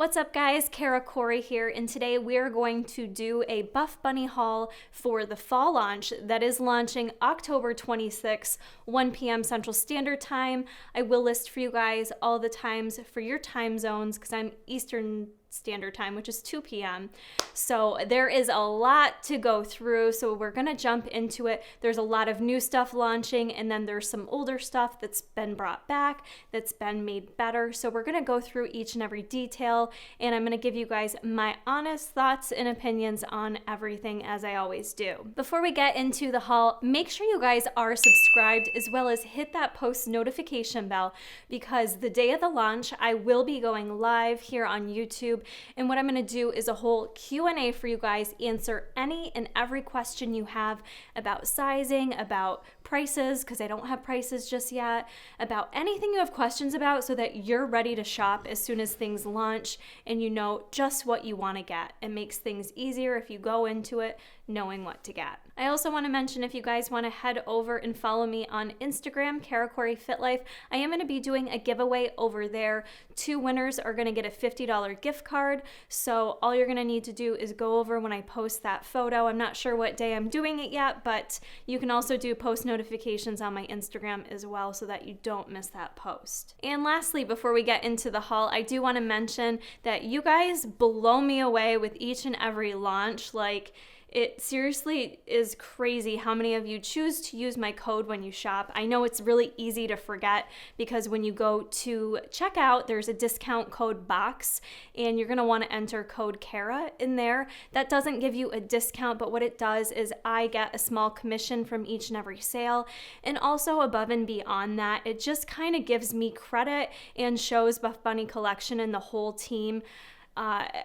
What's up guys, Kara Corey here, and today we're going to do a Buffbunny haul for the fall launch that is launching October 26th, 1 p.m. Central Standard Time. I will list for you guys all the times for your time zones because I'm Eastern Standard Time, which is 2 p.m. So there is a lot to go through, so we're gonna jump into it. There's a lot of new stuff launching, and then there's some older stuff that's been brought back, that's been made better. So we're gonna go through each and every detail, and I'm gonna give you guys my honest thoughts and opinions on everything, as I always do. Before we get into the haul, make sure you guys are subscribed, as well as hit that post notification bell, because the day of the launch, I will be going live here on YouTube. And what I'm going to do is a whole Q&A for you guys, answer any and every question you have about sizing, about prices, because I don't have prices just yet, about anything you have questions about, so that you're ready to shop as soon as things launch and you know just what you want to get. It makes things easier if you go into it knowing what to get. I also want to mention, if you guys want to head over and follow me on Instagram, Kara Corey Fit Life, I am going to be doing a giveaway over there. 2 winners are going to get a $50 gift card. So all you're going to need to do is go over when I post that photo. I'm not sure what day I'm doing it yet, but you can also do post notifications on my Instagram as well, so that you don't miss that post. And lastly, before we get into the haul, I do want to mention that you guys blow me away with each and every launch. Like, it seriously is crazy how many of you choose to use my code when you shop. I know it's really easy to forget, because when you go to checkout, there's a discount code box, and you're gonna wanna enter code Kara in there. That doesn't give you a discount, but what it does is I get a small commission from each and every sale. And also, above and beyond that, it just kind of gives me credit and shows Buffbunny Collection and the whole team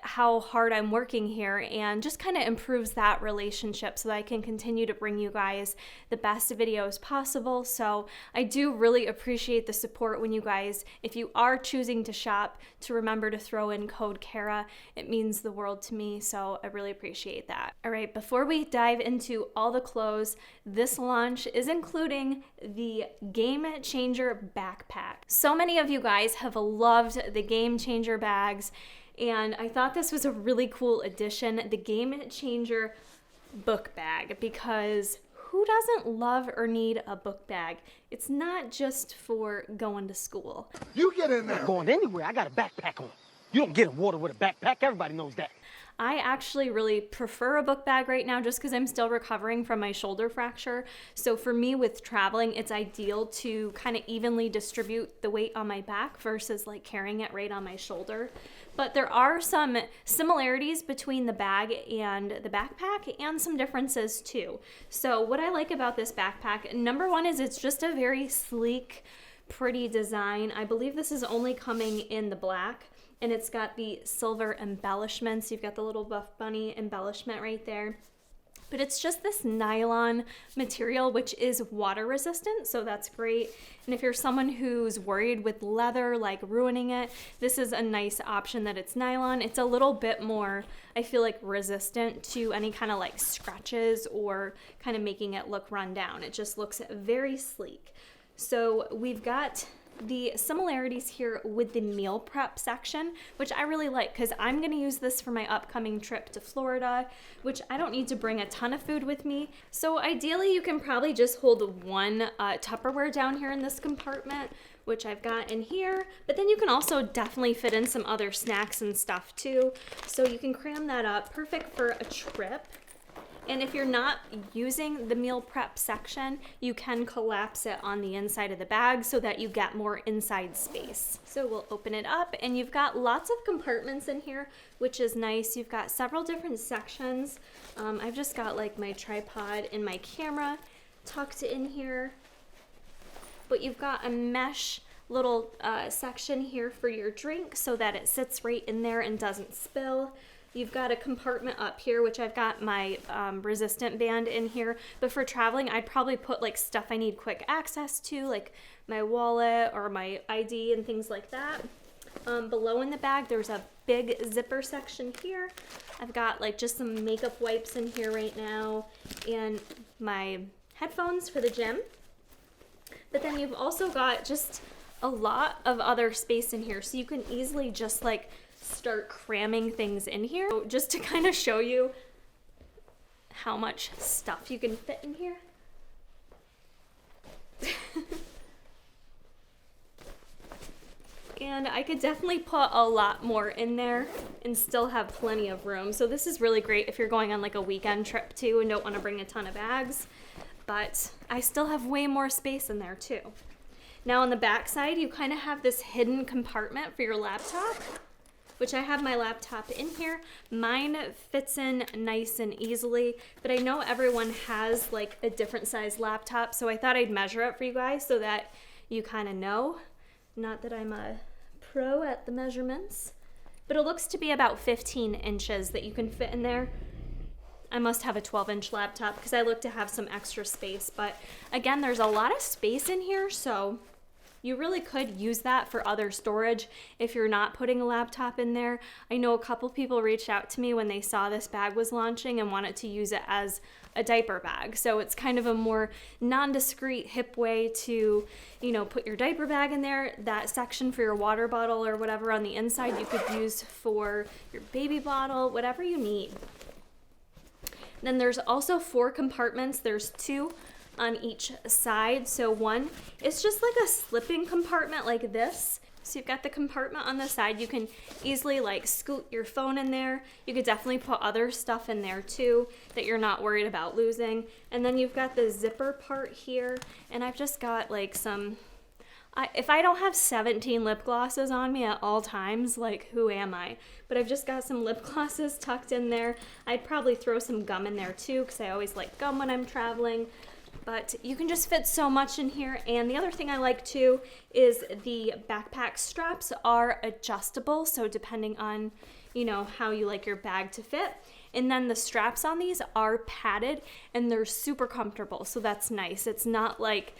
how hard I'm working here, and just kind of improves that relationship so that I can continue to bring you guys the best videos possible. So I do really appreciate the support when you guys, if you are choosing to shop, to remember to throw in code Kara. It means the world to me, so I really appreciate that. All right, before we dive into all the clothes, this launch is including the Game Changer backpack. So many of you guys have loved the Game Changer bags, and I thought this was a really cool addition, the Game Changer book bag, because who doesn't love or need a book bag? It's not just for going to school. You get in there. I'm not going anywhere. I got a backpack on. You don't get in water with a backpack. Everybody knows that. I actually really prefer a book bag right now, just because I'm still recovering from my shoulder fracture. So for me, with traveling, it's ideal to kind of evenly distribute the weight on my back versus like carrying it right on my shoulder. But there are some similarities between the bag and the backpack, and some differences too. So what I like about this backpack, number one, is it's just a very sleek, pretty design. I believe this is only coming in the black, and it's got the silver embellishments. You've got the little Buffbunny embellishment right there. But it's just this nylon material, which is water resistant, so that's great. And if you're someone who's worried with leather, like ruining it, this is a nice option that it's nylon. It's a little bit more, I feel like, resistant to any kind of like scratches or kind of making it look run down. It just looks very sleek. So we've got the similarities here with the meal prep section, which I really like, because I'm going to use this for my upcoming trip to Florida, which I don't need to bring a ton of food with me. So ideally, you can probably just hold one Tupperware down here in this compartment, which I've got in here, but then you can also definitely fit in some other snacks and stuff too. So you can cram that up, perfect for a trip. And if you're not using the meal prep section, you can collapse it on the inside of the bag so that you get more inside space. So we'll open it up, and you've got lots of compartments in here, which is nice. You've got several different sections. I've just got like my tripod and my camera tucked in here. But you've got a mesh little section here for your drink so that it sits right in there and doesn't spill. You've got a compartment up here, which I've got my resistant band in here. But for traveling, I'd probably put like stuff I need quick access to, like my wallet or my ID and things like that. Below in the bag, there's a big zipper section here. I've got like just some makeup wipes in here right now, and my headphones for the gym. But then you've also got just a lot of other space in here, so you can easily just like start cramming things in here. So just to kind of show you how much stuff you can fit in here. And I could definitely put a lot more in there and still have plenty of room. So this is really great if you're going on like a weekend trip too and don't want to bring a ton of bags. But I still have way more space in there too. Now on the back side, you kind of have this hidden compartment for your laptop, which I have my laptop in here. Mine fits in nice and easily, but I know everyone has like a different size laptop, so I thought I'd measure it for you guys so that you kind of know. Not that I'm a pro at the measurements, but it looks to be about 15 inches that you can fit in there. I must have a 12-inch laptop because I look to have some extra space, but again, there's a lot of space in here, so you really could use that for other storage if you're not putting a laptop in there. I know a couple people reached out to me when they saw this bag was launching and wanted to use it as a diaper bag. So it's kind of a more non-discreet, hip way to, you know, put your diaper bag in there. That section for your water bottle or whatever on the inside you could use for your baby bottle, whatever you need. Then there's also 4 compartments. There's 2 on each side. So one is just like a slipping compartment like this. So you've got the compartment on the side. You can easily like scoot your phone in there. You could definitely put other stuff in there too that you're not worried about losing. And then you've got the zipper part here. And I've just got like some, if I don't have 17 lip glosses on me at all times, like who am I? But I've just got some lip glosses tucked in there. I'd probably throw some gum in there too because I always like gum when I'm traveling. But you can just fit so much in here. And the other thing I like too is the backpack straps are adjustable. So depending on, you know, how you like your bag to fit. And then the straps on these are padded and they're super comfortable. So that's nice. It's not like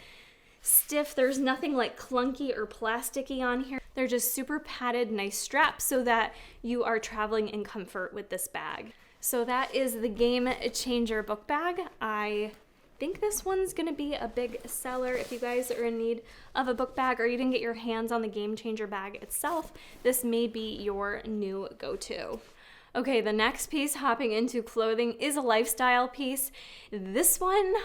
stiff. There's nothing like clunky or plasticky on here. They're just super padded, nice straps so that you are traveling in comfort with this bag. So that is the Game Changer book bag. I think this one's gonna be a big seller if you guys are in need of a book bag or you didn't get your hands on the Game Changer bag itself. This may be your new go-to. Okay, the next piece, hopping into clothing, is a lifestyle piece. This one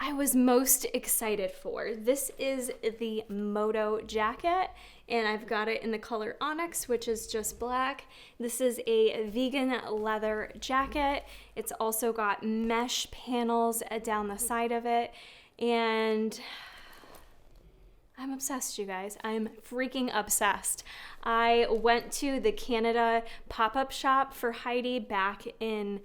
I was most excited for. This is the Moto jacket, and I've got it in the color Onyx, which is just black. This is a vegan leather jacket. It's also got mesh panels down the side of it, and I'm obsessed, you guys. I'm freaking obsessed. I went to the Canada pop-up shop for Heidi back in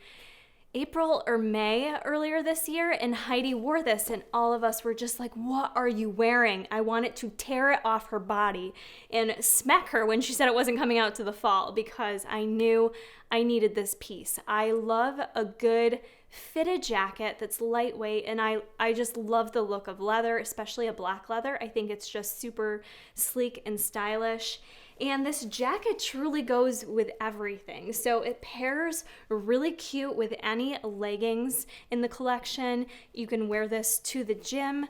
April or May earlier this year, and Heidi wore this and all of us were just like, what are you wearing? I wanted to tear it off her body and smack her when she said it wasn't coming out to the fall because I knew I needed this piece. I love a good fitted jacket that's lightweight, and I just love the look of leather, especially a black leather. I think it's just super sleek and stylish. And this jacket truly goes with everything. So it pairs really cute with any leggings in the collection. You can wear this to the gym.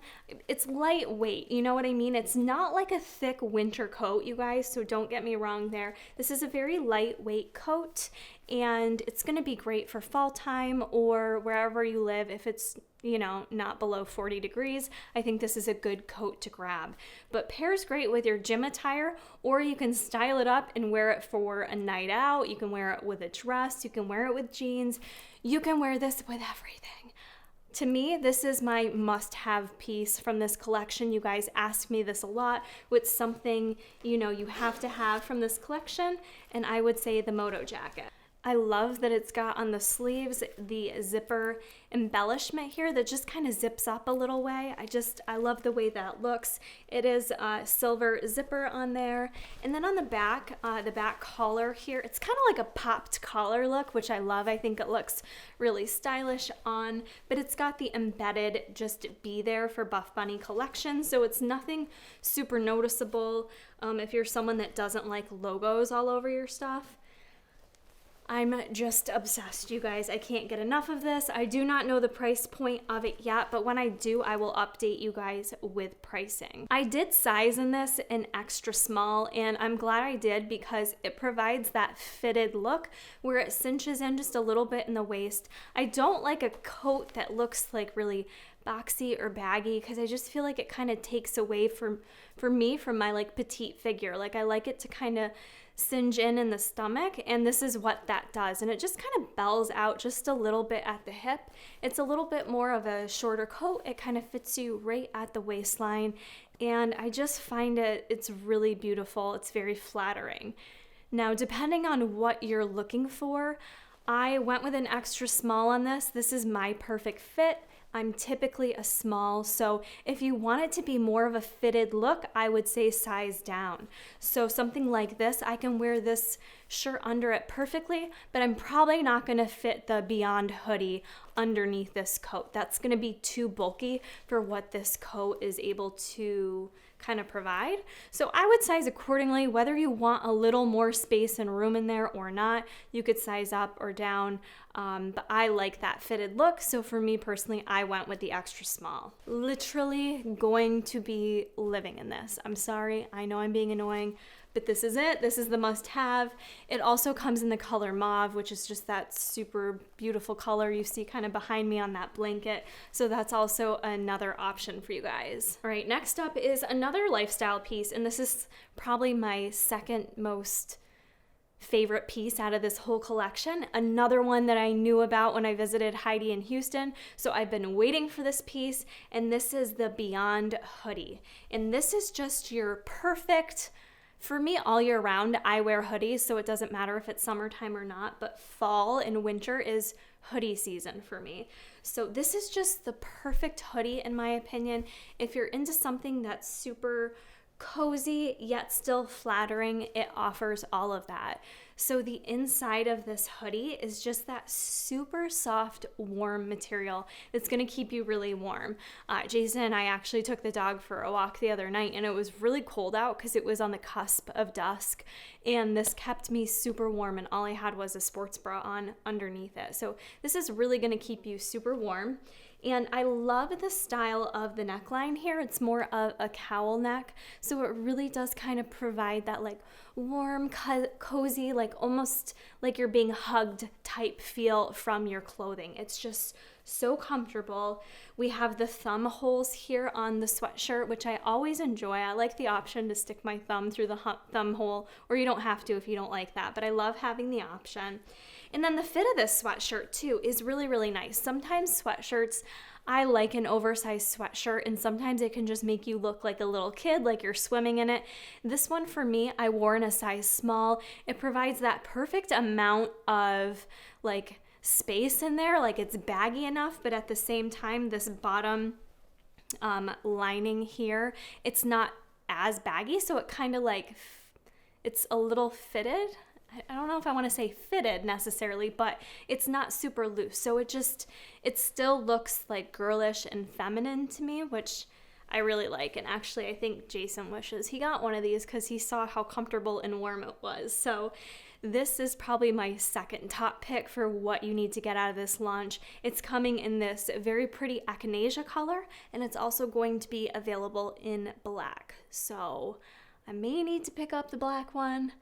It's lightweight, you know what I mean? It's not like a thick winter coat, you guys, so don't get me wrong there. This is a very lightweight coat, and it's gonna be great for fall time or wherever you live. If it's, you know, not below 40 degrees, I think this is a good coat to grab. But pairs great with your gym attire, or you can style it up and wear it for a night out. You can wear it with a dress, you can wear it with jeans, you can wear this with everything. To me, this is my must-have piece from this collection. You guys ask me this a lot. What's something, you know, you have to have from this collection? And I would say the Moto jacket. I love that it's got on the sleeves the zipper embellishment here that just kind of zips up a little way. I love the way that looks. It is a silver zipper on there. And then on the back collar here, it's kind of like a popped collar look, which I love. I think it looks really stylish on, but it's got the embedded just be there for Buffbunny collection. So it's nothing super noticeable if you're someone that doesn't like logos all over your stuff. I'm just obsessed, you guys. I can't get enough of this. I do not know the price point of it yet, but when I do, I will update you guys with pricing. I did size in this in extra small, and I'm glad I did because it provides that fitted look where it cinches in just a little bit in the waist. I don't like a coat that looks like really boxy or baggy because I just feel like it kind of takes away from me from my like petite figure. Like I like it to kind of singe in the stomach, and this is what that does, and it just kind of bells out just a little bit at the hip. It's a little bit more of a shorter coat. It kind of fits you right at the waistline, and I just find it's really beautiful. It's very flattering. Now, depending on what you're looking for, I went with an extra small on this. This is my perfect fit. I'm typically a small, so if you want it to be more of a fitted look, I would say size down. So something like this, I can wear this shirt under it perfectly, but I'm probably not gonna fit the Beyond hoodie underneath this coat. That's gonna be too bulky for what this coat is able to kind of provide. So I would size accordingly, whether you want a little more space and room in there or not. You could size up or down, but I like that fitted look. So for me personally, I went with the extra small. Literally going to be living in this. I'm sorry, I know I'm being annoying, but this is it. This is the must-have. It also comes in the color mauve, which is just that super beautiful color you see kind of behind me on that blanket. So that's also another option for you guys. All right, next up is another lifestyle piece, and this is probably my second most favorite piece out of this whole collection. Another one that I knew about when I visited Heidi in Houston. So I've been waiting for this piece, and this is the Beyond hoodie. And this is just your perfect, for me, all year round, I wear hoodies, so it doesn't matter if it's summertime or not, but fall and winter is hoodie season for me. So this is just the perfect hoodie, in my opinion. If you're into something that's super cozy yet still flattering, it offers all of that. So the inside of this hoodie is just that super soft, warm material that's going to keep you really warm. Jason and I actually took the dog for a walk the other night, and it was really cold out because it was on the cusp of dusk, and this kept me super warm, and all I had was a sports bra on underneath it. So this is really going to keep you super warm. And I love the style of the neckline here. It's more of a cowl neck, so it really does kind of provide that like warm, cozy, like almost like you're being hugged type feel from your clothing. It's just so comfortable. We have the thumb holes here on the sweatshirt, which I always enjoy. I like the option to stick my thumb through the thumb hole, or you don't have to if you don't like that, but I love having the option. And then the fit of this sweatshirt too is really, really nice. Sometimes sweatshirts, I like an oversized sweatshirt, and sometimes it can just make you look like a little kid, like you're swimming in it. This one for me, I wore in a size small. It provides that perfect amount of like space in there, like it's baggy enough, but at the same time, this bottom lining here, it's not as baggy, so it kind of like, it's a little fitted. I don't know if I want to say fitted necessarily, but it's not super loose. So it still looks like girlish and feminine to me, which I really like. And actually, I think Jason wishes he got one of these because he saw how comfortable and warm it was. So this is probably my second top pick for what you need to get out of this launch. It's coming in this very pretty echinacea color, and it's also going to be available in black. So I may need to pick up the black one.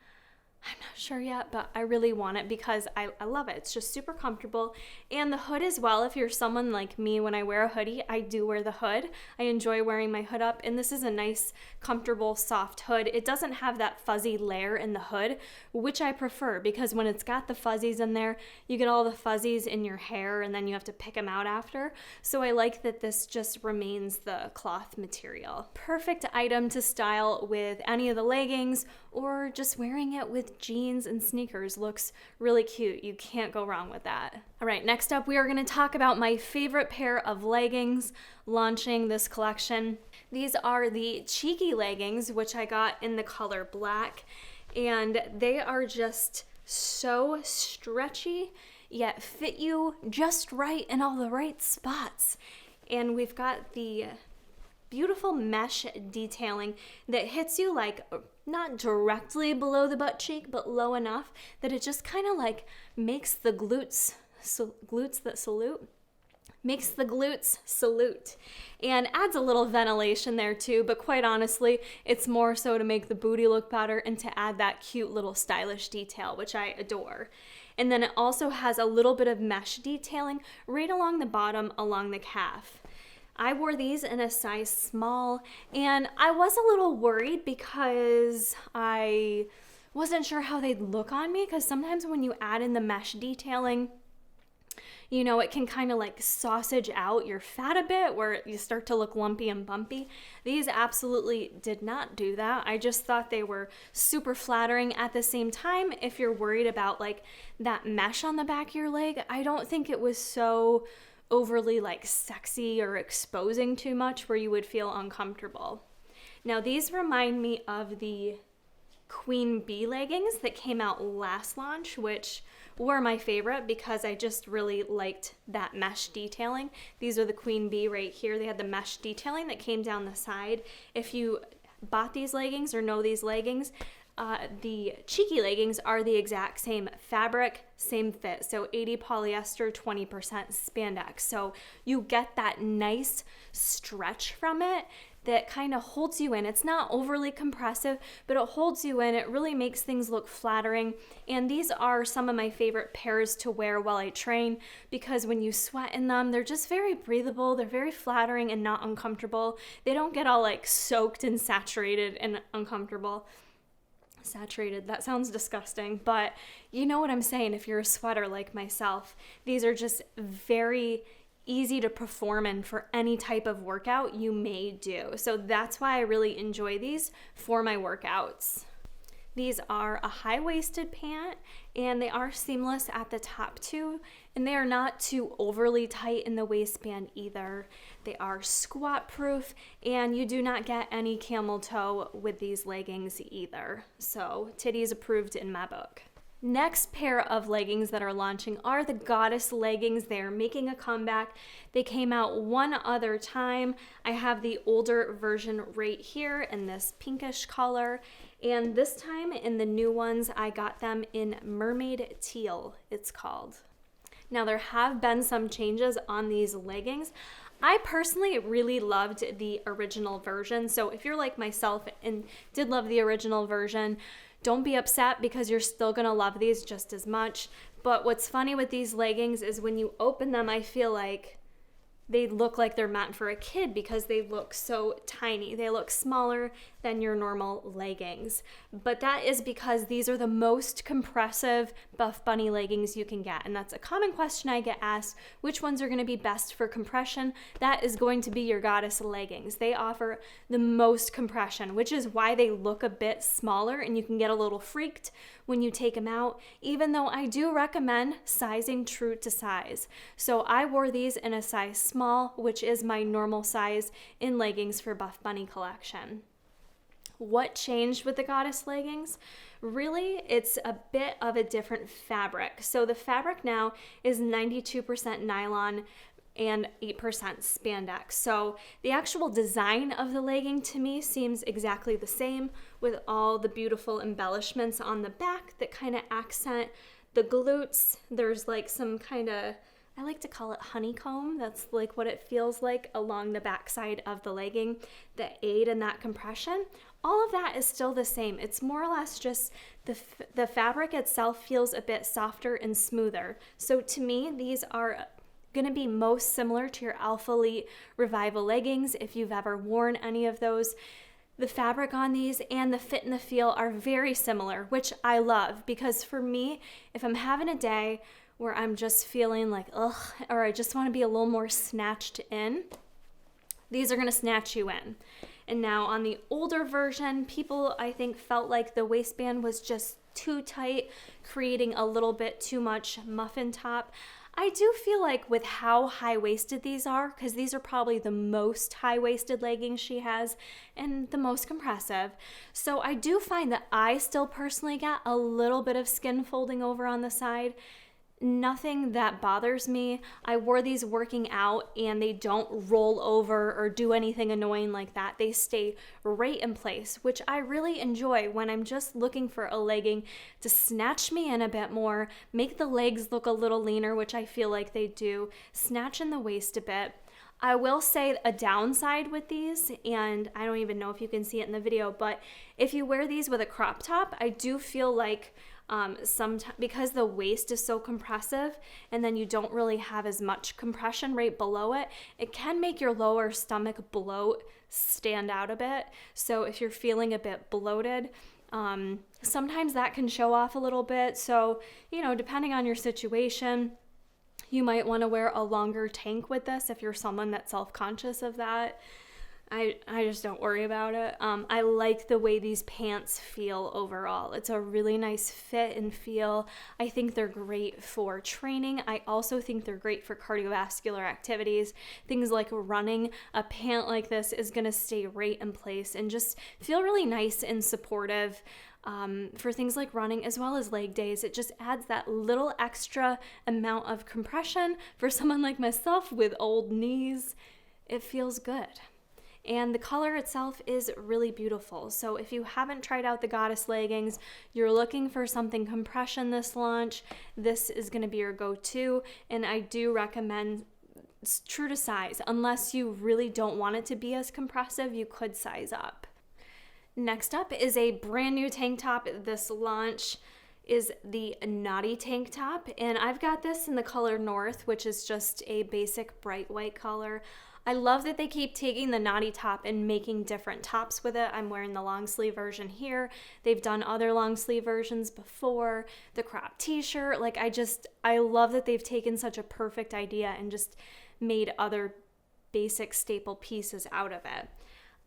I'm not sure yet, but I really want it because I love it. It's just super comfortable. And the hood as well, if you're someone like me, when I wear a hoodie, I do wear the hood. I enjoy wearing my hood up, and this is a nice, comfortable, soft hood. It doesn't have that fuzzy layer in the hood, which I prefer because when it's got the fuzzies in there, you get all the fuzzies in your hair and then you have to pick them out after. So I like that this just remains the cloth material. Perfect item to style with any of the leggings or just wearing it with jeans and sneakers. Looks really cute. You can't go wrong with that. All right, next up we are going to talk about my favorite pair of leggings launching this collection. These are the Cheeky leggings, which I got in the color black, and they are just so stretchy yet fit you just right in all the right spots. And we've got the beautiful mesh detailing that hits you like not directly below the butt cheek, but low enough that it just kind of like makes the glutes salute and adds a little ventilation there too, but quite honestly, it's more so to make the booty look better and to add that cute little stylish detail, which I adore. And then it also has a little bit of mesh detailing right along the bottom, along the calf. I wore these in a size small, and I was a little worried because I wasn't sure how they'd look on me, because sometimes when you add in the mesh detailing, you know, it can kind of like sausage out your fat a bit where you start to look lumpy and bumpy. These absolutely did not do that. I just thought they were super flattering. At the same time, if you're worried about like that mesh on the back of your leg, I don't think it was so overly like sexy or exposing too much where you would feel uncomfortable. Now these remind me of the Queen Bee leggings that came out last launch, which were my favorite because I just really liked that mesh detailing. These are the Queen Bee right here. They had the mesh detailing that came down the side. If you bought these leggings or know these leggings, the cheeky leggings are the exact same fabric, same fit. So 80 polyester, 20% spandex. So you get that nice stretch from it that kind of holds you in. It's not overly compressive, but it holds you in. It really makes things look flattering. And these are some of my favorite pairs to wear while I train because when you sweat in them, they're just very breathable. They're very flattering and not uncomfortable. They don't get all like soaked and saturated and uncomfortable. Saturated, that sounds disgusting, but you know what I'm saying if you're a sweater like myself. These are just very easy to perform in for any type of workout you may do. So that's why I really enjoy these for my workouts. These are a high-waisted pant and they are seamless at the top too, and they are not too overly tight in the waistband either. They are squat proof and you do not get any camel toe with these leggings either. So titties approved in my book. Next pair of leggings that are launching are the Goddess leggings. They are making a comeback. They came out one other time. I have the older version right here in this pinkish color. And this time in the new ones, I got them in Mermaid Teal, it's called. Now there have been some changes on these leggings. I personally really loved the original version. So if you're like myself and did love the original version, don't be upset because you're still gonna love these just as much. But what's funny with these leggings is when you open them, I feel like they look like they're meant for a kid because they look so tiny. They look smaller than your normal leggings. But that is because these are the most compressive Buffbunny leggings you can get. And that's a common question I get asked, which ones are gonna be best for compression? That is going to be your Goddess leggings. They offer the most compression, which is why they look a bit smaller and you can get a little freaked when you take them out, even though I do recommend sizing true to size. So I wore these in a size small, which is my normal size in leggings for Buffbunny collection. What changed with the Goddess leggings? Really, it's a bit of a different fabric. So the fabric now is 92% nylon and 8% spandex. So the actual design of the legging to me seems exactly the same with all the beautiful embellishments on the back that kind of accent the glutes. There's like some kind of, I like to call it honeycomb. That's like what it feels like along the backside of the legging that aid in that compression. All of that is still the same. It's more or less just the fabric itself feels a bit softer and smoother. So to me, these are going to be most similar to your Alpha Elite Revival leggings if you've ever worn any of those. The fabric on these and the fit and the feel are very similar, which I love because for me, if I'm having a day where I'm just feeling like, ugh, or I just want to be a little more snatched in, these are going to snatch you in. And now on the older version, people I think felt like the waistband was just too tight, creating a little bit too much muffin top. I do feel like with how high-waisted these are, because these are probably the most high-waisted leggings she has and the most compressive. So I do find that I still personally get a little bit of skin folding over on the side. nothing that bothers me. I wore these working out and they don't roll over or do anything annoying like that. They stay right in place, which I really enjoy when I'm just looking for a legging to snatch me in a bit more, make the legs look a little leaner, which I feel like they do, snatch in the waist a bit. I will say a downside with these, and I don't even know if you can see it in the video, but if you wear these with a crop top, I do feel like sometimes, because the waist is so compressive and then you don't really have as much compression right below it, it can make your lower stomach bloat stand out a bit. So if you're feeling a bit bloated, sometimes that can show off a little bit. So, you know, depending on your situation, you might want to wear a longer tank with this if you're someone that's self-conscious of that. I just don't worry about it. I like the way these pants feel overall. It's a really nice fit and feel. I think they're great for training. I also think they're great for cardiovascular activities. Things like running. A pant like this is going to stay right in place and just feel really nice and supportive. For things like running as well as leg days. It just adds that little extra amount of compression for someone like myself with old knees. It feels good. And the color itself is really beautiful. So if you haven't tried out the Goddess leggings, you're looking for something compression this launch, this is going to be your go-to. And I do recommend true to size. Unless you really don't want it to be as compressive, you could size up. Next up is a brand new tank top. This launch is the Naughty tank top, and I've got this in the color North, which is just a basic bright white color. I love that they keep taking the Naughty top and making different tops with it. I'm wearing the long sleeve version here. They've done other long sleeve versions before. The crop t-shirt, like I love that they've taken such a perfect idea and just made other basic staple pieces out of it.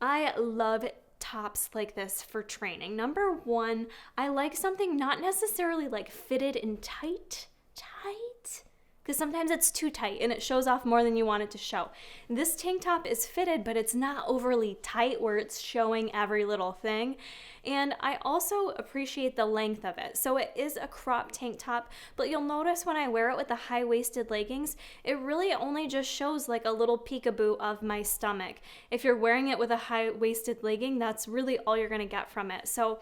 I love tops like this for training. Number one, I like something not necessarily like fitted and tight, because sometimes it's too tight and it shows off more than you want it to show. This tank top is fitted, but it's not overly tight where it's showing every little thing. And I also appreciate the length of it. So it is a crop tank top, but you'll notice when I wear it with the high-waisted leggings, it really only just shows like a little peekaboo of my stomach. If you're wearing it with a high-waisted legging, that's really all you're gonna get from it. So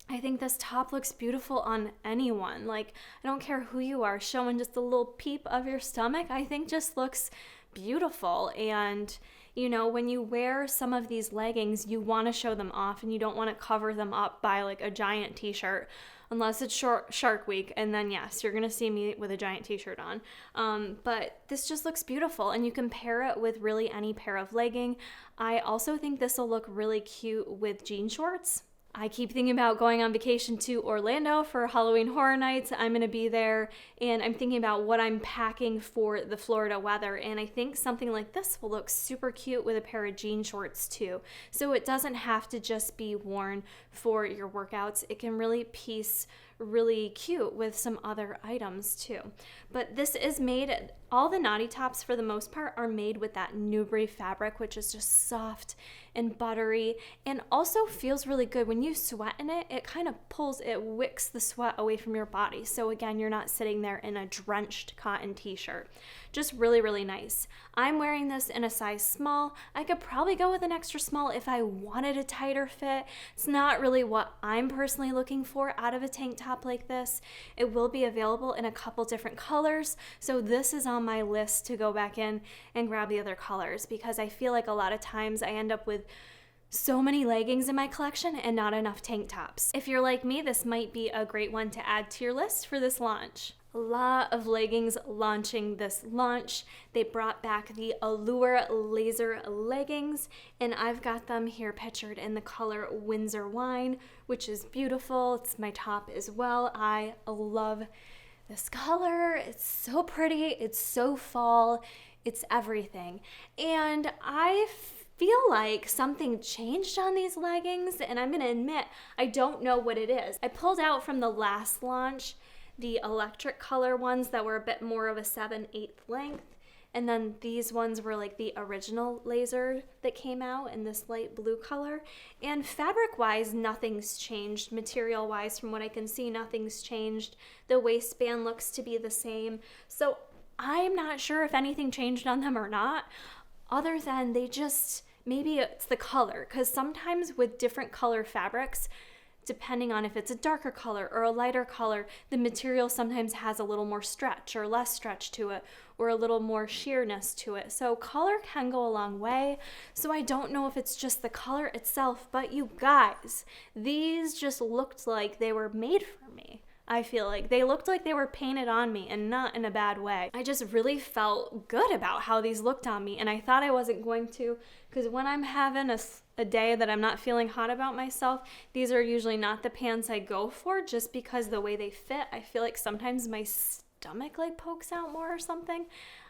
I think this top looks beautiful on anyone. Like, I don't care who you are, showing just a little peep of your stomach, I think just looks beautiful. And, you know, when you wear some of these leggings, you want to show them off and you don't want to cover them up by like a giant t-shirt, unless it's Shark Week, and then yes, you're going to see me with a giant t-shirt on. But this just looks beautiful, and you can pair it with really any pair of legging. I also think this will look really cute with jean shorts. I keep thinking about going on vacation to Orlando for Halloween Horror Nights. I'm going to be there, and I'm thinking about what I'm packing for the Florida weather, and I think something like this will look super cute with a pair of jean shorts too. So it doesn't have to just be worn for your workouts. It can really piece really cute with some other items too. But this is made, all the Naughty tops for the most part are made with that Newbury fabric, which is just soft and buttery and also feels really good. When you sweat in it, it kind of pulls, it wicks the sweat away from your body. So again, you're not sitting there in a drenched cotton t-shirt. Just really, really nice. I'm wearing this in a size small. I could probably go with an extra small if I wanted a tighter fit. It's not really what I'm personally looking for out of a tank top like this. It will be available in a couple different colors. So this is on my list to go back in and grab the other colors, because I feel like a lot of times I end up with so many leggings in my collection and not enough tank tops. If you're like me, this might be a great one to add to your list for this launch. A lot of leggings launching this launch. They brought back the Allure laser leggings, and I've got them here pictured in the color Windsor Wine, which is beautiful. It's my top as well. I love this color. It's so pretty. It's so fall. It's everything. And I feel like something changed on these leggings, and I'm gonna admit, I don't know what it is. I pulled out from the last launch the electric color ones that were a bit more of a 7/8 length, And then these ones were like the original laser that came out in this light blue color. And fabric-wise, nothing's changed. Material-wise, from what I can see, nothing's changed. The waistband looks to be the same. So I'm not sure if anything changed on them or not, other than they just, maybe it's the color, because sometimes with different color fabrics, depending on if it's a darker color or a lighter color, the material sometimes has a little more stretch or less stretch to it, or a little more sheerness to it. So color can go a long way. So I don't know if it's just the color itself, but you guys, these just looked like they were made for me. I feel like they looked like they were painted on me, and not in a bad way. I just really felt good about how these looked on me, and I thought I wasn't going to, because when I'm having a day that I'm not feeling hot about myself, these are usually not the pants I go for, just because the way they fit. I feel like sometimes my stomach like pokes out more or something.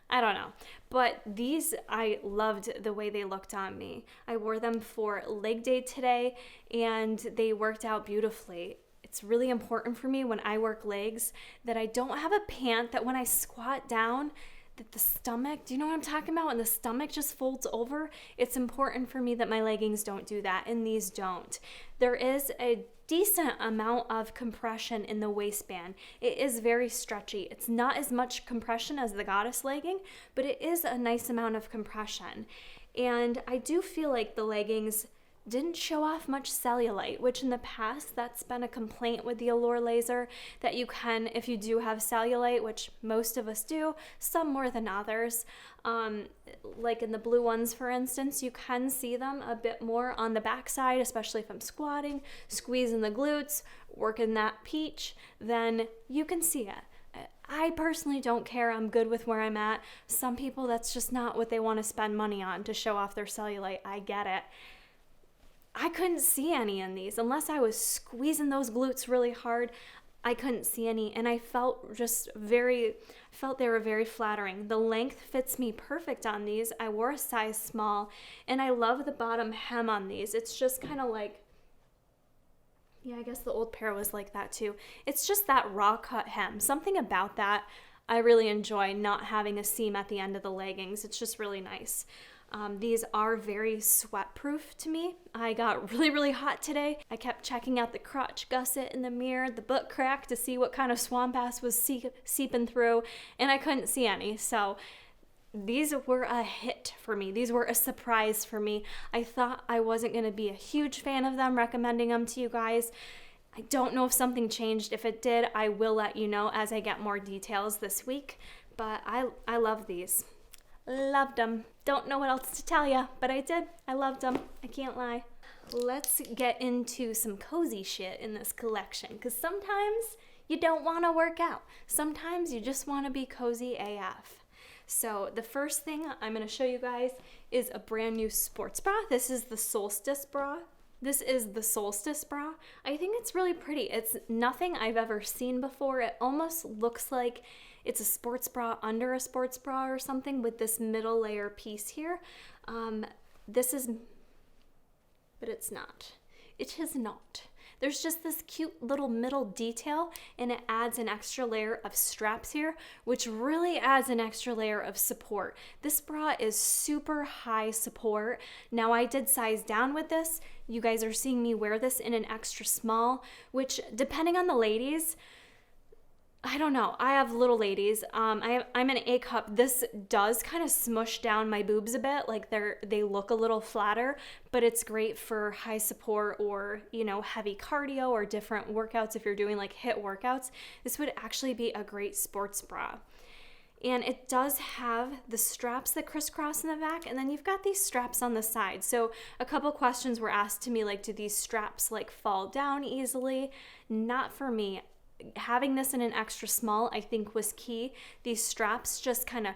I don't know. But these, I loved the way they looked on me. I wore them for leg day today, and they worked out beautifully. It's really important for me when I work legs that I don't have a pant that when I squat down, that the stomach, do you know what I'm talking about? When the stomach just folds over, it's important for me that my leggings don't do that, and these don't. There is a decent amount of compression in the waistband. It is very stretchy. It's not as much compression as the Goddess legging, but it is a nice amount of compression. And I do feel like the leggings didn't show off much cellulite, which in the past, that's been a complaint with the Allure laser, that you can, if you do have cellulite, which most of us do, some more than others, like in the blue ones, for instance, you can see them a bit more on the backside, especially if I'm squatting, squeezing the glutes, working that peach, then you can see it. I personally don't care. I'm good with where I'm at. Some people, that's just not what they want to spend money on, to show off their cellulite. I get it. I couldn't see any in these unless I was squeezing those glutes really hard. I couldn't see any, and I felt they were very flattering. The length fits me perfect on these. I wore a size small, and I love the bottom hem on these. It's just kind of like, yeah, I guess the old pair was like that too. It's just that raw cut hem. Something about that I really enjoy, not having a seam at the end of the leggings. It's just really nice. These are very sweat proof to me. I got really, really hot today. I kept checking out the crotch gusset in the mirror, the butt crack, to see what kind of swamp ass was seeping through, and I couldn't see any. So these were a hit for me. These were a surprise for me. I thought I wasn't going to be a huge fan of them, recommending them to you guys. I don't know if something changed. If it did, I will let you know as I get more details this week. But I love these. Loved them. Don't know what else to tell you, but I did. I loved them. I can't lie. Let's get into some cozy shit in this collection, because sometimes you don't want to work out. Sometimes you just want to be cozy AF. So the first thing I'm going to show you guys is a brand new sports bra. This is the Solstice Bra. This is the Solstice Bra. I think it's really pretty. It's nothing I've ever seen before. It almost looks like it's a sports bra under a sports bra or something, with this middle layer piece here. But it's not. It is not. There's just this cute little middle detail, and it adds an extra layer of straps here, which really adds an extra layer of support. This bra is super high support. Now, I did size down with this. You guys are seeing me wear this in an extra small, which, depending on the ladies, I don't know. I have little ladies. I'm an A cup. This does kind of smush down my boobs a bit. Like they look a little flatter, but it's great for high support or, heavy cardio or different workouts. If you're doing like HIIT workouts, this would actually be a great sports bra. And it does have the straps that crisscross in the back, and then you've got these straps on the side. So a couple questions were asked to me, like, do these straps like fall down easily? Not for me. Having this in an extra small, I think, was key. These straps just kind of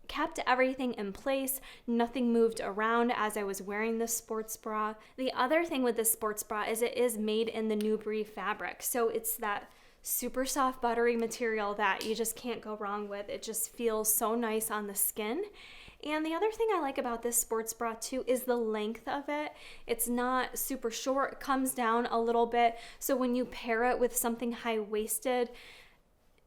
kept everything in place. Nothing moved around as I was wearing this sports bra. The other thing with this sports bra is it is made in the New Brie fabric. So it's that super soft, buttery material that you just can't go wrong with. It just feels so nice on the skin. And the other thing I like about this sports bra too is the length of it. It's not super short, it comes down a little bit. So when you pair it with something high-waisted,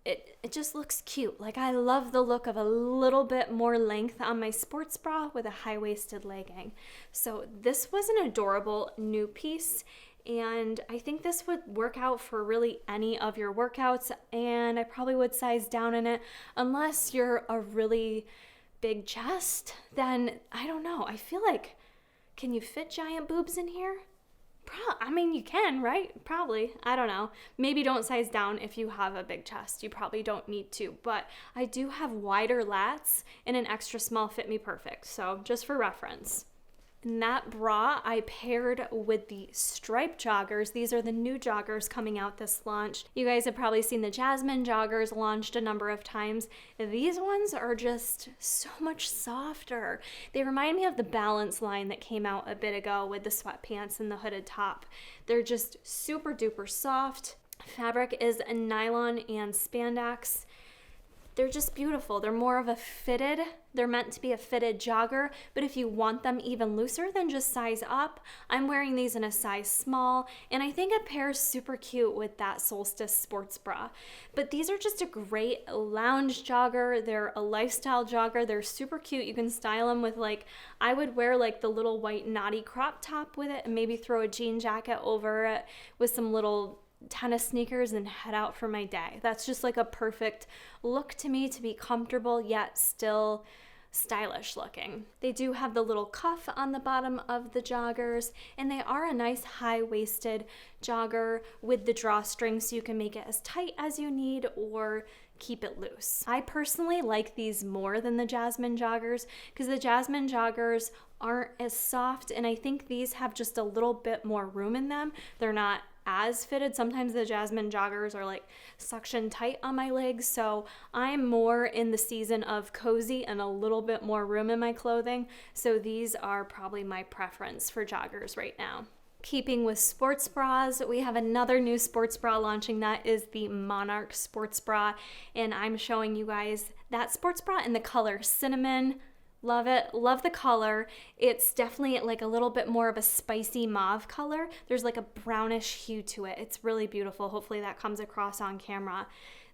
it just looks cute. Like, I love the look of a little bit more length on my sports bra with a high-waisted legging. So this was an adorable new piece, and I think this would work out for really any of your workouts, and I probably would size down in it unless you're a really big chest. Then I don't know. I feel like, can you fit giant boobs in here? I mean, you can, right? Probably. I don't know. Maybe don't size down if you have a big chest. You probably don't need to. But I do have wider lats, and an extra small fit me perfect. So just for reference. And that bra I paired with the striped joggers. These are the new joggers coming out this launch. You guys have probably seen the Jasmine joggers launched a number of times. These ones are just so much softer. They remind me of the Balance line that came out a bit ago with the sweatpants and the hooded top. They're just super duper soft. Fabric is a nylon and spandex. They're just beautiful. They're more of a fitted, they're meant to be a fitted jogger, but if you want them even looser, then just size up. I'm wearing these in a size small, and I think it pairs super cute with that Solstice Sports Bra. But these are just a great lounge jogger. They're a lifestyle jogger. They're super cute. You can style them with, like, I would wear like the little white naughty crop top with it and maybe throw a jean jacket over it with some little tennis sneakers and head out for my day. That's just like a perfect look to me, to be comfortable yet still stylish looking. They do have the little cuff on the bottom of the joggers, and they are a nice high-waisted jogger with the drawstring, so you can make it as tight as you need or keep it loose. I personally like these more than the Jasmine joggers because the Jasmine joggers aren't as soft, and I think these have just a little bit more room in them. They're not as fitted. Sometimes the Jasmine joggers are like suction tight on my legs, so I'm more in the season of cozy and a little bit more room in my clothing, so these are probably my preference for joggers right now. Keeping with sports bras, we have another new sports bra launching. That is the Monarch Sports Bra, and I'm showing you guys that sports bra in the color Cinnamon. Love it. Love the color. It's definitely like a little bit more of a spicy mauve color. There's like a brownish hue to it. It's really beautiful. Hopefully that comes across on camera.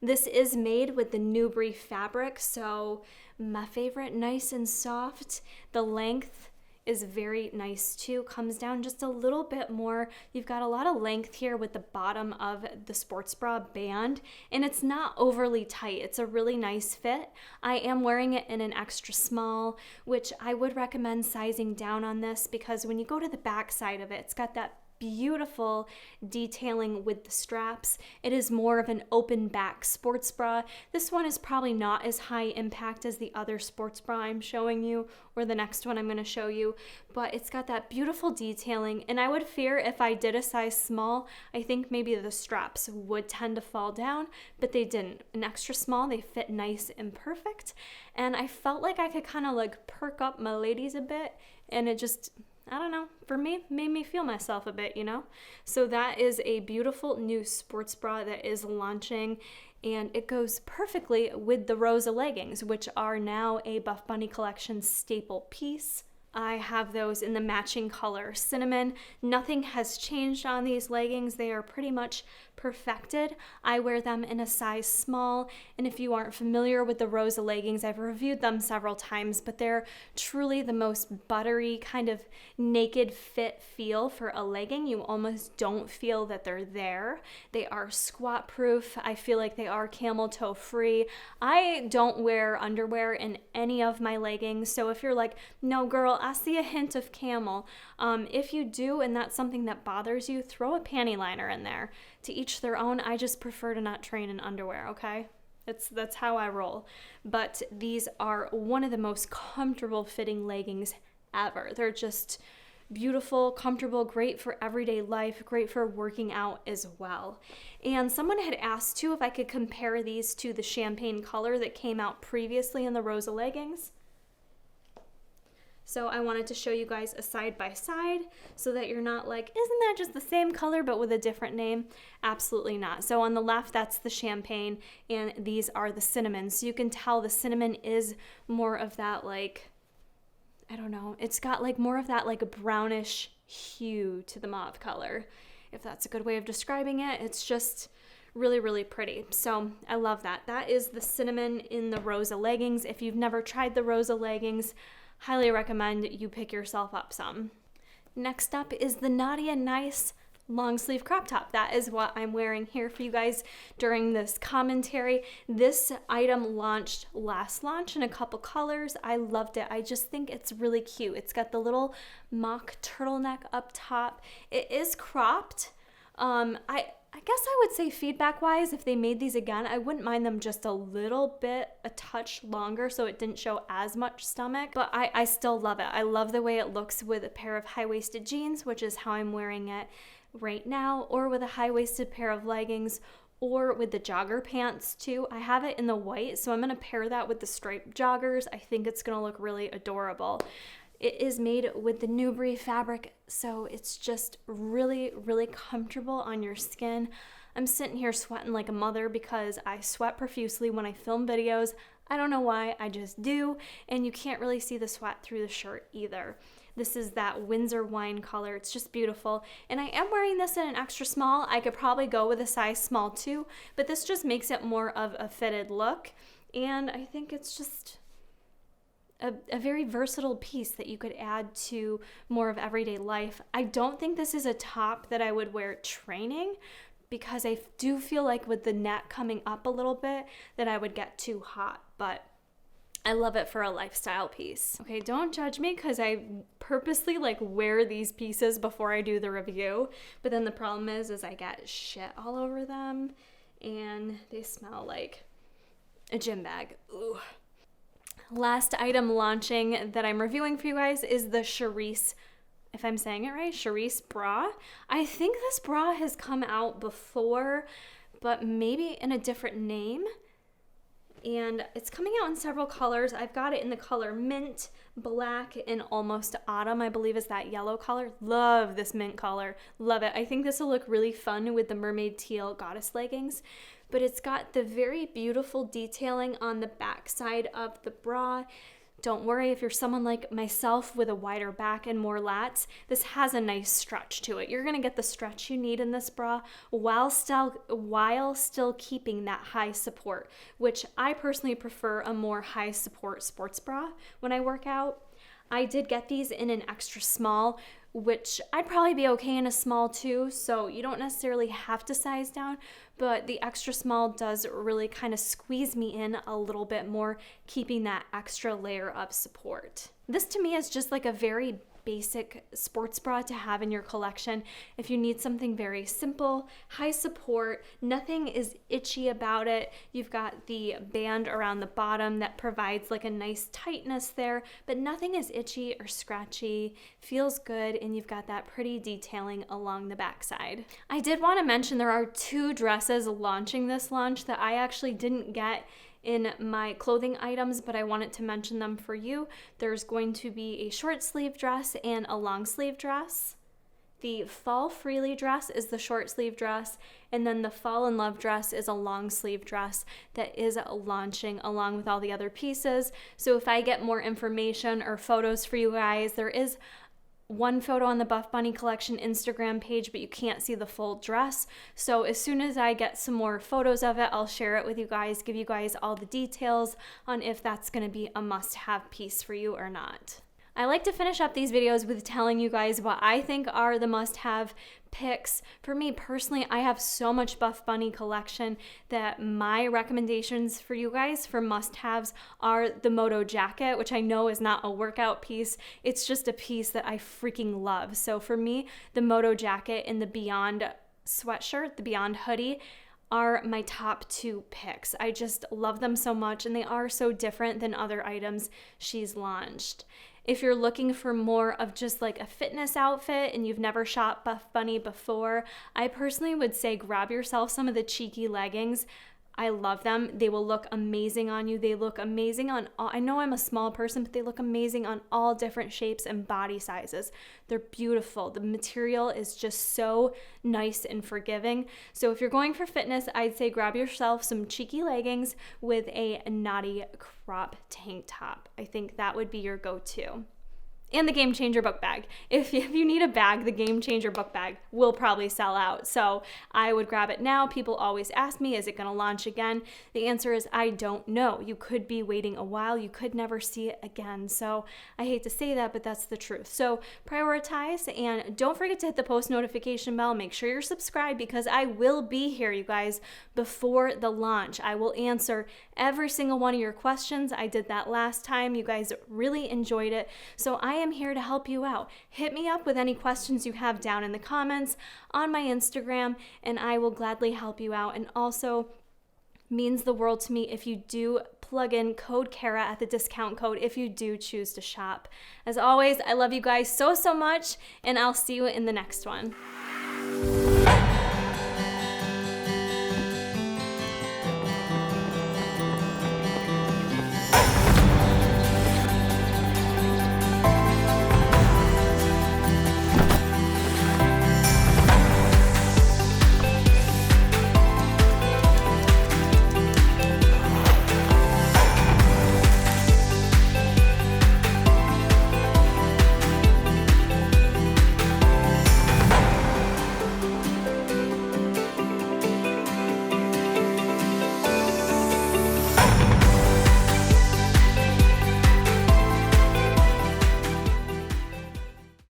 This is made with the New Brief fabric, so my favorite, nice and soft. The length is very nice too. Comes down just a little bit more. You've got a lot of length here with the bottom of the sports bra band, and it's not overly tight. It's a really nice fit. I am wearing it in an extra small, which I would recommend sizing down on this because when you go to the back side of it, it's got that beautiful detailing with the straps. It is more of an open back sports bra. This one is probably not as high impact as the other sports bra I'm showing you, or the next one I'm going to show you, but it's got that beautiful detailing, and I would fear if I did a size small, I think maybe the straps would tend to fall down, but they didn't. An extra small, they fit nice and perfect, and I felt like I could kind of like perk up my ladies a bit, and it just, I don't know, for me, made me feel myself a bit, you know? So that is a beautiful new sports bra that is launching, and it goes perfectly with the Rosa Leggings, which are now a Buffbunny collection staple piece. I have those in the matching color Cinnamon. Nothing has changed on these leggings. They are pretty much perfected. I wear them in a size small, and if you aren't familiar with the Rosa Leggings, I've reviewed them several times, but they're truly the most buttery kind of naked fit feel for a legging. You almost don't feel that they're there. They are squat proof. I feel like they are camel toe free. I don't wear underwear in any of my leggings, so if you're like, no girl, I see a hint of camel, if you do and that's something that bothers you, throw a panty liner in there. To each their own. I just prefer to not train in underwear, okay? That's how I roll. But these are one of the most comfortable fitting leggings ever. They're just beautiful, comfortable, great for everyday life, great for working out as well. And someone had asked too if I could compare these to the champagne color that came out previously in the Rosa Leggings. So I wanted to show you guys a side by side so that you're not like, isn't that just the same color but with a different name? Absolutely not. So on the left, that's the champagne, and these are the cinnamon. So you can tell the cinnamon is more of that, like, I don't know, it's got like more of that like a brownish hue to the mauve color, if that's a good way of describing it. It's just really, really pretty. So I love that. That is the cinnamon in the Rosa Leggings. If you've never tried the Rosa Leggings, highly recommend you pick yourself up some. Next up is the Naughty and Nice long sleeve crop top. That is what I'm wearing here for you guys during this commentary. This item launched last launch in a couple colors. I loved it. I just think it's really cute. It's got the little mock turtleneck up top. It is cropped. I guess I would say feedback wise, if they made these again, I wouldn't mind them just a little bit, a touch longer so it didn't show as much stomach, but I still love it. I love the way it looks with a pair of high-waisted jeans, which is how I'm wearing it right now, or with a high-waisted pair of leggings, or with the jogger pants too. I have it in the white, so I'm going to pair that with the striped joggers. I think it's going to look really adorable. It is made with the Newbury fabric, so it's just really, really comfortable on your skin. I'm sitting here sweating like a mother because I sweat profusely when I film videos. I don't know why, I just do, and you can't really see the sweat through the shirt either. This is that Windsor wine color. It's just beautiful. And I am wearing this in an extra small. I could probably go with a size small too, but this just makes it more of a fitted look. And I think it's just a very versatile piece that you could add to more of everyday life. I don't think this is a top that I would wear training because I do feel like with the neck coming up a little bit that I would get too hot, but I love it for a lifestyle piece. Okay, don't judge me because I purposely wear these pieces before I do the review, but then the problem is I get shit all over them and they smell like a gym bag. Ooh. Last item launching that I'm reviewing for you guys is the Charis, if I'm saying it right, Charis Bra. I think this bra has come out before, but maybe in a different name. And it's coming out in several colors. I've got it in the color mint, black, and almost autumn, I believe is that yellow color. Love this mint color. Love it. I think this will look really fun with the mermaid teal goddess leggings. But it's got the very beautiful detailing on the back side of the bra. Don't worry if you're someone like myself with a wider back and more lats, this has a nice stretch to it. You're gonna get the stretch you need in this bra while still keeping that high support, which I personally prefer a more high support sports bra when I work out. I did get these in an extra small, which I'd probably be okay in a small too, so you don't necessarily have to size down, but the extra small does really kind of squeeze me in a little bit more, keeping that extra layer of support. This to me is just like a very basic sports bra to have in your collection if you need something very simple, high support, nothing is itchy about it. You've got the band around the bottom that provides like a nice tightness there, but nothing is itchy or scratchy, feels good, and you've got that pretty detailing along the backside. I did want to mention there are 2 dresses launching this launch that I actually didn't get in my clothing items, but I wanted to mention them for you. There's going to be a short sleeve dress and a long sleeve dress. The Fall Freely dress is the short sleeve dress, and then the Fall in Love dress is a long sleeve dress that is launching along with all the other pieces. So if I get more information or photos for you guys, there is one photo on the Buffbunny collection Instagram page, but you can't see the full dress. So as soon as I get some more photos of it, I'll share it with you guys, give you guys all the details on if that's going to be a must-have piece for you or not. I like to finish up these videos with telling you guys what I think are the must-have picks. For me personally, I have so much Buffbunny collection that my recommendations for you guys for must-haves are the Moto jacket, which I know is not a workout piece. It's just a piece that I freaking love. So for me, the Moto jacket and the Beyond sweatshirt, the Beyond hoodie, are my top 2 picks. I just love them so much, and they are so different than other items she's launched. If you're looking for more of just like a fitness outfit and you've never shopped Buffbunny before, I personally would say grab yourself some of the cheeky leggings. I love them. They will look amazing on you. They look amazing on all, I know I'm a small person, but they look amazing on all different shapes and body sizes. They're beautiful. The material is just so nice and forgiving. So if you're going for fitness, I'd say grab yourself some cheeky leggings with a naughty crop tank top. I think that would be your go-to. And the Game Changer book bag. If you need a bag, the Game Changer book bag will probably sell out. So I would grab it now. People always ask me, is it going to launch again? The answer is I don't know. You could be waiting a while. You could never see it again. So I hate to say that, but that's the truth. So prioritize, and don't forget to hit the post notification bell. Make sure you're subscribed, because I will be here, you guys, before the launch. I will answer every single one of your questions. I did that last time. You guys really enjoyed it. So I am here to help you out. Hit me up with any questions you have down in the comments on my Instagram, and I will gladly help you out. And also means the world to me if you do plug in code Kara at the discount code if you do choose to shop. As always, I love you guys so much, and I'll see you in the next one.